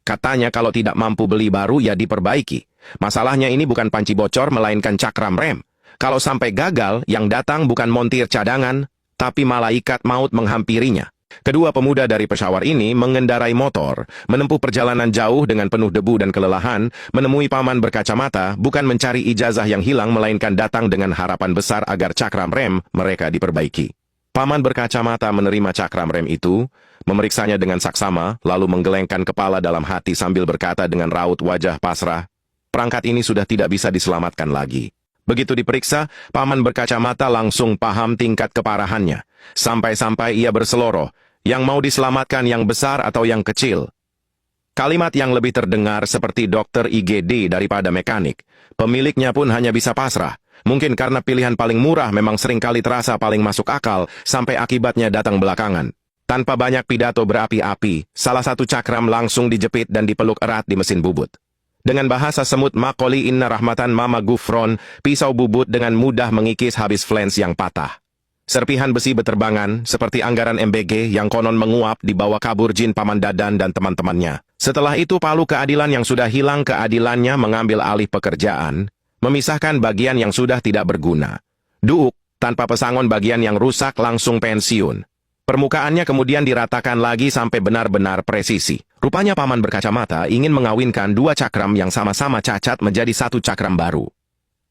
Katanya kalau tidak mampu beli baru ya diperbaiki. Masalahnya ini bukan panci bocor melainkan cakram rem. Kalau sampai gagal, yang datang bukan montir cadangan, tapi malaikat maut menghampirinya. Kedua pemuda dari Peshawar ini mengendarai motor, menempuh perjalanan jauh dengan penuh debu dan kelelahan, menemui paman berkacamata, bukan mencari ijazah yang hilang melainkan datang dengan harapan besar agar cakram rem mereka diperbaiki. Paman berkacamata menerima cakram rem itu, memeriksanya dengan saksama, lalu menggelengkan kepala dalam hati sambil berkata dengan raut wajah pasrah, perangkat ini sudah tidak bisa diselamatkan lagi. Begitu diperiksa, paman berkacamata langsung paham tingkat keparahannya. Sampai-sampai ia berseloroh, yang mau diselamatkan yang besar atau yang kecil. Kalimat yang lebih terdengar seperti dokter IGD daripada mekanik. Pemiliknya pun hanya bisa pasrah. Mungkin karena pilihan paling murah memang seringkali terasa paling masuk akal, sampai akibatnya datang belakangan. Tanpa banyak pidato berapi-api, salah satu cakram langsung dijepit dan dipeluk erat di mesin bubut. Dengan bahasa semut makoli inna rahmatan mama gufron, pisau bubut dengan mudah mengikis habis flens yang patah. Serpihan besi beterbangan, seperti anggaran MBG yang konon menguap dibawa kabur jin Paman Dadan dan teman-temannya. Setelah itu palu keadilan yang sudah hilang keadilannya mengambil alih pekerjaan, memisahkan bagian yang sudah tidak berguna. Duuk, tanpa pesangon bagian yang rusak langsung pensiun. Permukaannya kemudian diratakan lagi sampai benar-benar presisi. Rupanya paman berkacamata ingin mengawinkan dua cakram yang sama-sama cacat menjadi satu cakram baru.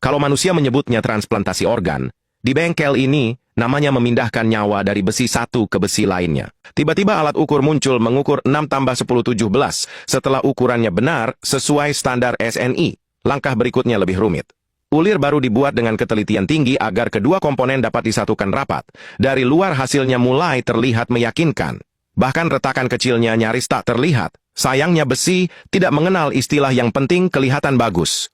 Kalau manusia menyebutnya transplantasi organ, di bengkel ini namanya memindahkan nyawa dari besi satu ke besi lainnya. Tiba-tiba alat ukur muncul mengukur 6+10=17. Setelah ukurannya benar sesuai standar SNI, langkah berikutnya lebih rumit. Ulir baru dibuat dengan ketelitian tinggi agar kedua komponen dapat disatukan rapat. Dari luar hasilnya mulai terlihat meyakinkan. Bahkan retakan kecilnya nyaris tak terlihat. Sayangnya besi tidak mengenal istilah yang penting kelihatan bagus.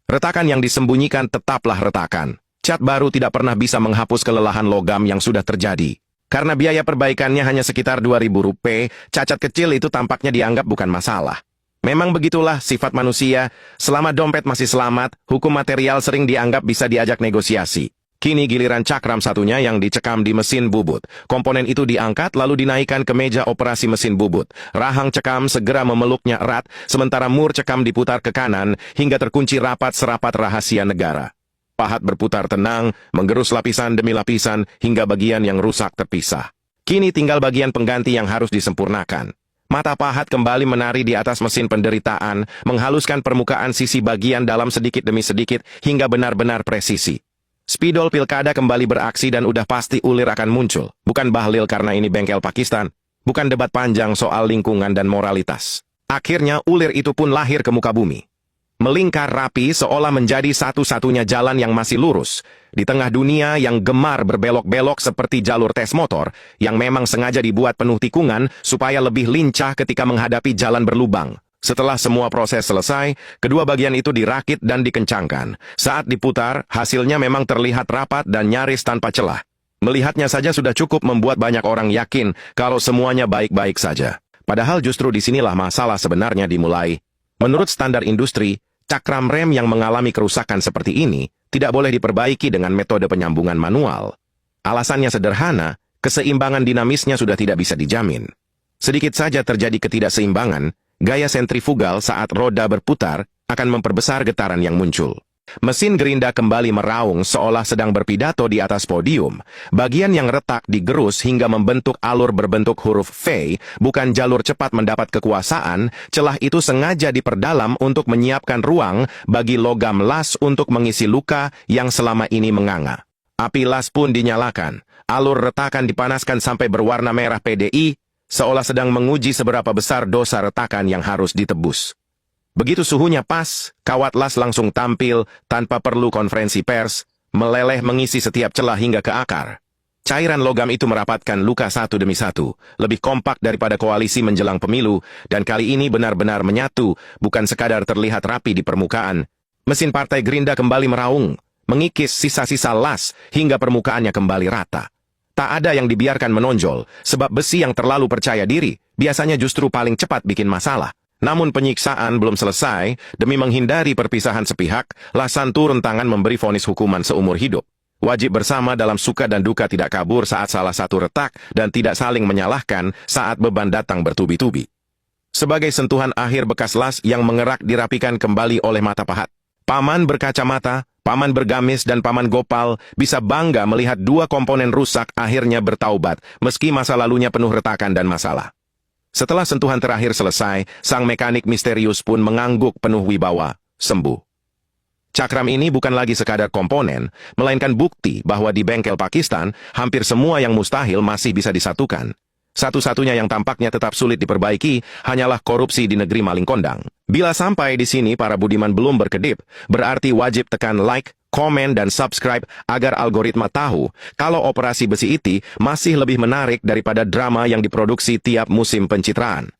Retakan yang disembunyikan tetaplah retakan. Cat baru tidak pernah bisa menghapus kelelahan logam yang sudah terjadi. Karena biaya perbaikannya hanya sekitar Rp2.000, cacat kecil itu tampaknya dianggap bukan masalah. Memang begitulah sifat manusia, selama dompet masih selamat, hukum material sering dianggap bisa diajak negosiasi. Kini giliran cakram satunya yang dicekam di mesin bubut. Komponen itu diangkat lalu dinaikkan ke meja operasi mesin bubut. Rahang cekam segera memeluknya erat, sementara mur cekam diputar ke kanan hingga terkunci rapat serapat rahasia negara. Pahat berputar tenang, menggerus lapisan demi lapisan hingga bagian yang rusak terpisah. Kini tinggal bagian pengganti yang harus disempurnakan. Mata pahat kembali menari di atas mesin penderitaan, menghaluskan permukaan sisi bagian dalam sedikit demi sedikit hingga benar-benar presisi. Spidol pilkada kembali beraksi dan udah pasti ulir akan muncul. Bukan bahlil karena ini bengkel Pakistan. Bukan debat panjang soal lingkungan dan moralitas. Akhirnya ulir itu pun lahir ke muka bumi. Melingkar rapi seolah menjadi satu-satunya jalan yang masih lurus. Di tengah dunia yang gemar berbelok-belok seperti jalur tes motor, yang memang sengaja dibuat penuh tikungan supaya lebih lincah ketika menghadapi jalan berlubang. Setelah semua proses selesai, kedua bagian itu dirakit dan dikencangkan. Saat diputar, hasilnya memang terlihat rapat dan nyaris tanpa celah. Melihatnya saja sudah cukup membuat banyak orang yakin kalau semuanya baik-baik saja. Padahal justru disinilah masalah sebenarnya dimulai. Menurut standar industri, cakram rem yang mengalami kerusakan seperti ini tidak boleh diperbaiki dengan metode penyambungan manual. Alasannya sederhana, keseimbangan dinamisnya sudah tidak bisa dijamin. Sedikit saja terjadi ketidakseimbangan, gaya sentrifugal saat roda berputar akan memperbesar getaran yang muncul. Mesin gerinda kembali meraung seolah sedang berpidato di atas podium. Bagian yang retak digerus hingga membentuk alur berbentuk huruf V, bukan jalur cepat mendapat kekuasaan. Celah itu sengaja diperdalam untuk menyiapkan ruang bagi logam las untuk mengisi luka yang selama ini menganga. Api las pun dinyalakan. Alur retakan dipanaskan sampai berwarna merah PDI, seolah sedang menguji seberapa besar dosa retakan yang harus ditebus. Begitu suhunya pas, kawat las langsung tampil tanpa perlu konferensi pers, meleleh mengisi setiap celah hingga ke akar. Cairan logam itu merapatkan luka satu demi satu, lebih kompak daripada koalisi menjelang pemilu, dan kali ini benar-benar menyatu, bukan sekadar terlihat rapi di permukaan. Mesin Partai Gerindra kembali meraung, mengikis sisa-sisa las hingga permukaannya kembali rata. Tak ada yang dibiarkan menonjol, sebab besi yang terlalu percaya diri biasanya justru paling cepat bikin masalah. Namun penyiksaan belum selesai, demi menghindari perpisahan sepihak, Lasan turun tangan memberi vonis hukuman seumur hidup. Wajib bersama dalam suka dan duka tidak kabur saat salah satu retak dan tidak saling menyalahkan saat beban datang bertubi-tubi. Sebagai sentuhan akhir bekas las yang mengerak dirapikan kembali oleh mata pahat. Paman berkacamata, paman bergamis dan paman Gopal bisa bangga melihat dua komponen rusak akhirnya bertaubat, meski masa lalunya penuh retakan dan masalah. Setelah sentuhan terakhir selesai, sang mekanik misterius pun mengangguk penuh wibawa, sembuh. Cakram ini bukan lagi sekadar komponen, melainkan bukti bahwa di bengkel Pakistan, hampir semua yang mustahil masih bisa disatukan. Satu-satunya yang tampaknya tetap sulit diperbaiki hanyalah korupsi di negeri maling kondang. Bila sampai di sini para budiman belum berkedip, berarti wajib tekan like, komen, dan subscribe agar algoritma tahu kalau operasi besi iti masih lebih menarik daripada drama yang diproduksi tiap musim pencitraan.